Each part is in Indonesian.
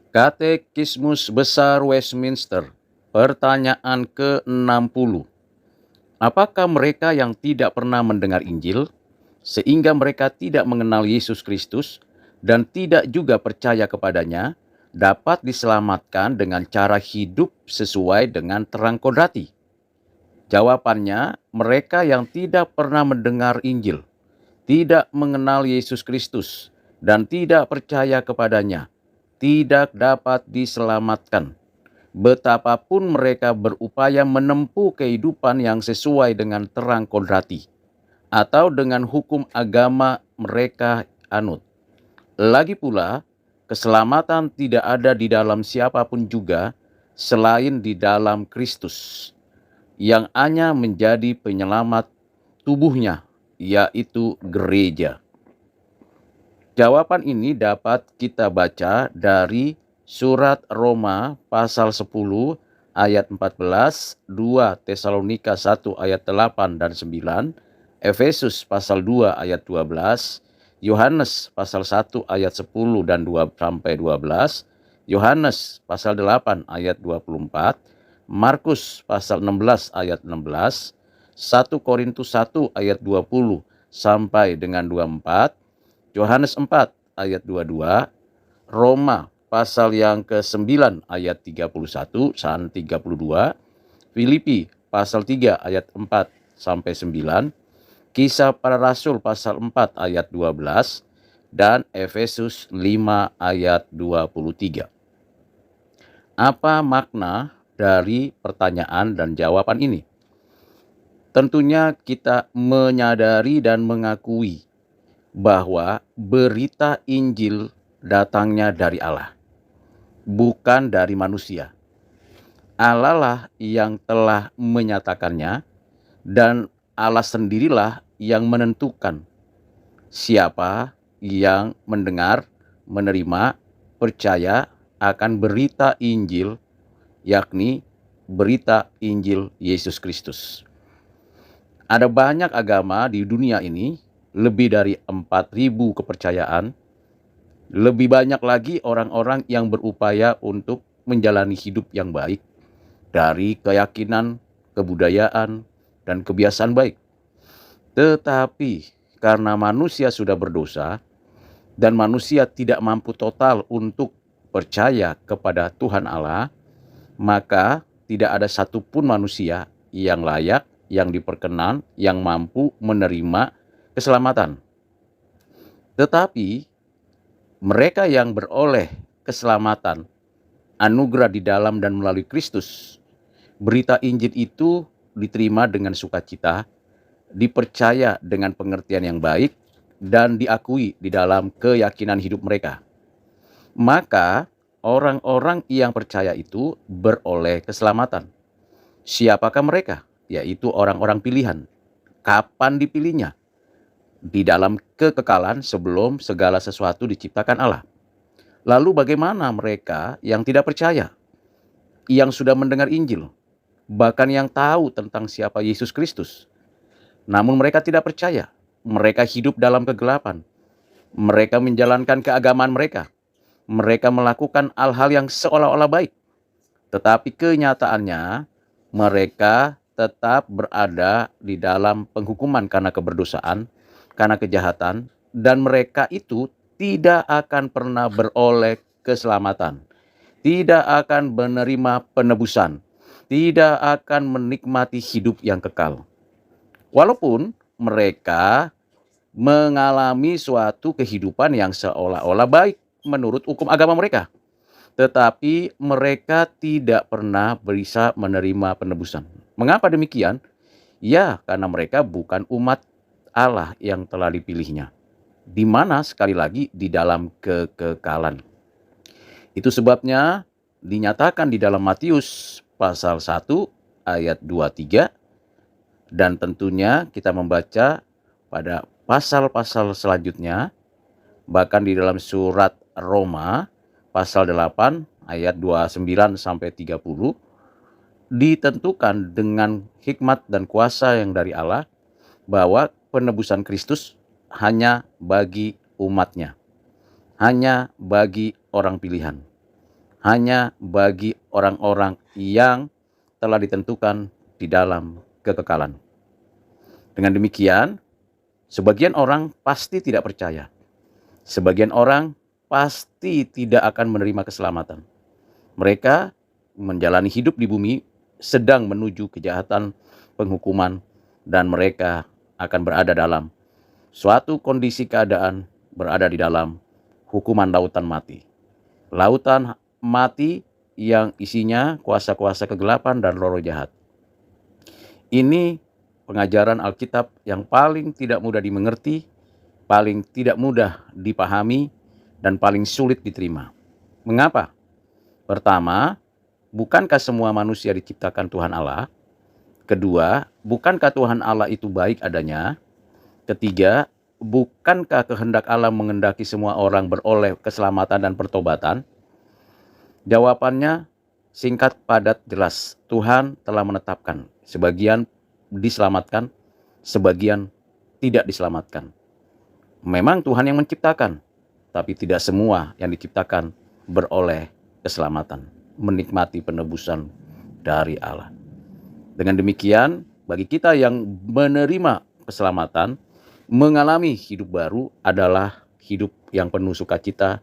Katekismus Besar Westminster. Pertanyaan ke-60. Apakah mereka yang tidak pernah mendengar Injil, sehingga mereka tidak mengenal Yesus Kristus dan tidak juga percaya kepadanya, dapat diselamatkan dengan cara hidup sesuai dengan terang kodrati? Jawabannya, mereka yang tidak pernah mendengar Injil, tidak mengenal Yesus Kristus, dan tidak percaya kepadanya, tidak dapat diselamatkan. Betapapun mereka berupaya menempuh kehidupan yang sesuai dengan terang kodrati, atau dengan hukum agama mereka anut. Lagi pula, keselamatan tidak ada di dalam siapapun juga, selain di dalam Kristus, yang hanya menjadi penyelamat tubuhnya, yaitu gereja. Jawaban ini dapat kita baca dari surat Roma pasal 10 ayat 14, 2 Tesalonika 1 ayat 8 dan 9, Efesus pasal 2 ayat 12, Yohanes pasal 1 ayat 10 dan 2 sampai 12, Yohanes pasal 8 ayat 24, Markus pasal 16 ayat 16, 1 Korintus 1 ayat 20 sampai dengan 24, Yohanes 4 ayat 22, Roma pasal yang ke-9 ayat 31 sampai 32, Filipi pasal 3 ayat 4 sampai 9, Kisah Para Rasul pasal 4 ayat 12, dan Efesus 5 ayat 23. Apa makna dari pertanyaan dan jawaban ini? Tentunya kita menyadari dan mengakui bahwa berita Injil datangnya dari Allah, bukan dari manusia. Allah lah yang telah menyatakannya, dan Allah sendirilah yang menentukan siapa yang mendengar, menerima, percaya akan berita Injil, yakni berita Injil Yesus Kristus. Ada banyak agama di dunia ini, lebih dari 4.000 kepercayaan. Lebih banyak lagi orang-orang yang berupaya untuk menjalani hidup yang baik dari keyakinan, kebudayaan, dan kebiasaan baik. Tetapi karena manusia sudah berdosa dan manusia tidak mampu total untuk percaya kepada Tuhan Allah, maka tidak ada satupun manusia yang layak, yang diperkenan, yang mampu menerima keselamatan. Tetapi mereka yang beroleh keselamatan, anugerah di dalam dan melalui Kristus, berita Injil itu diterima dengan sukacita, dipercaya dengan pengertian yang baik, dan diakui di dalam keyakinan hidup mereka. Maka orang-orang yang percaya itu beroleh keselamatan. Siapakah mereka? Yaitu orang-orang pilihan. Kapan dipilihnya? Di dalam kekekalan sebelum segala sesuatu diciptakan Allah. Lalu bagaimana mereka yang tidak percaya, yang sudah mendengar Injil, bahkan yang tahu tentang siapa Yesus Kristus, namun mereka tidak percaya? Mereka hidup dalam kegelapan. Mereka menjalankan keagamaan mereka. Mereka melakukan hal-hal yang seolah-olah baik. Tetapi kenyataannya mereka tetap berada di dalam penghukuman karena keberdosaan, karena kejahatan, dan mereka itu tidak akan pernah beroleh keselamatan, tidak akan menerima penebusan, tidak akan menikmati hidup yang kekal. Walaupun mereka mengalami suatu kehidupan yang seolah-olah baik menurut hukum agama mereka, tetapi mereka tidak pernah bisa menerima penebusan. Mengapa demikian? Ya, karena mereka bukan umat Allah yang telah dipilihnya, di mana sekali lagi di dalam kekekalan. Itu sebabnya dinyatakan di dalam Matius pasal 1 ayat 23, dan tentunya kita membaca pada pasal-pasal selanjutnya, bahkan di dalam surat Roma pasal 8 ayat 29 sampai 30, ditentukan dengan hikmat dan kuasa yang dari Allah bahwa penebusan Kristus hanya bagi umatnya, hanya bagi orang pilihan. hanya bagi orang-orang yang telah ditentukan di dalam kekekalan. Dengan demikian, sebagian orang pasti tidak percaya. Sebagian orang pasti tidak akan menerima keselamatan. Mereka menjalani hidup di bumi sedang menuju kejahatan penghukuman, dan mereka akan berada dalam suatu kondisi keadaan berada di dalam hukuman lautan mati. Lautan mati yang isinya kuasa-kuasa kegelapan dan roh-roh jahat. Ini pengajaran Alkitab yang paling tidak mudah dimengerti, paling tidak mudah dipahami, dan paling sulit diterima. Mengapa? Pertama, bukankah semua manusia diciptakan Tuhan Allah? Kedua, bukankah Tuhan Allah itu baik adanya? Ketiga, bukankah kehendak Allah mengendaki semua orang beroleh keselamatan dan pertobatan? Jawabannya singkat, padat, jelas. Tuhan telah menetapkan sebagian diselamatkan, sebagian tidak diselamatkan. Memang Tuhan yang menciptakan, tapi tidak semua yang diciptakan beroleh keselamatan, menikmati penebusan dari Allah. Dengan demikian, bagi kita yang menerima keselamatan, mengalami hidup baru adalah hidup yang penuh sukacita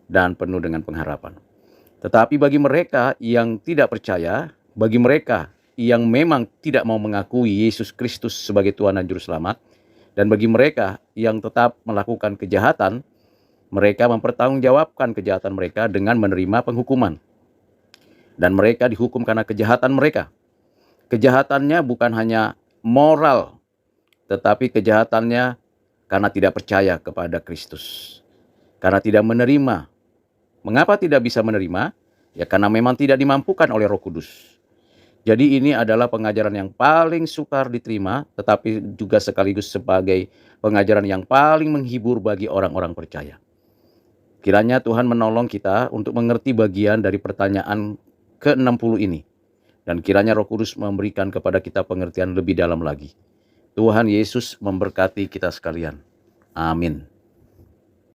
dan penuh dengan pengharapan. Tetapi bagi mereka yang tidak percaya, bagi mereka yang memang tidak mau mengakui Yesus Kristus sebagai Tuhan dan Juru Selamat, dan bagi mereka yang tetap melakukan kejahatan, mereka mempertanggungjawabkan kejahatan mereka dengan menerima penghukuman. Dan mereka dihukum karena kejahatan mereka. Kejahatannya bukan hanya moral, tetapi kejahatannya karena tidak percaya kepada Kristus. Karena tidak menerima. Mengapa tidak bisa menerima? Ya karena memang tidak dimampukan oleh Roh Kudus. Jadi ini adalah pengajaran yang paling sukar diterima, tetapi juga sekaligus sebagai pengajaran yang paling menghibur bagi orang-orang percaya. Kiranya Tuhan menolong kita untuk mengerti bagian dari pertanyaan ke-60 ini. Dan kiranya Roh Kudus memberikan kepada kita pengertian lebih dalam lagi. Tuhan Yesus memberkati kita sekalian. Amin.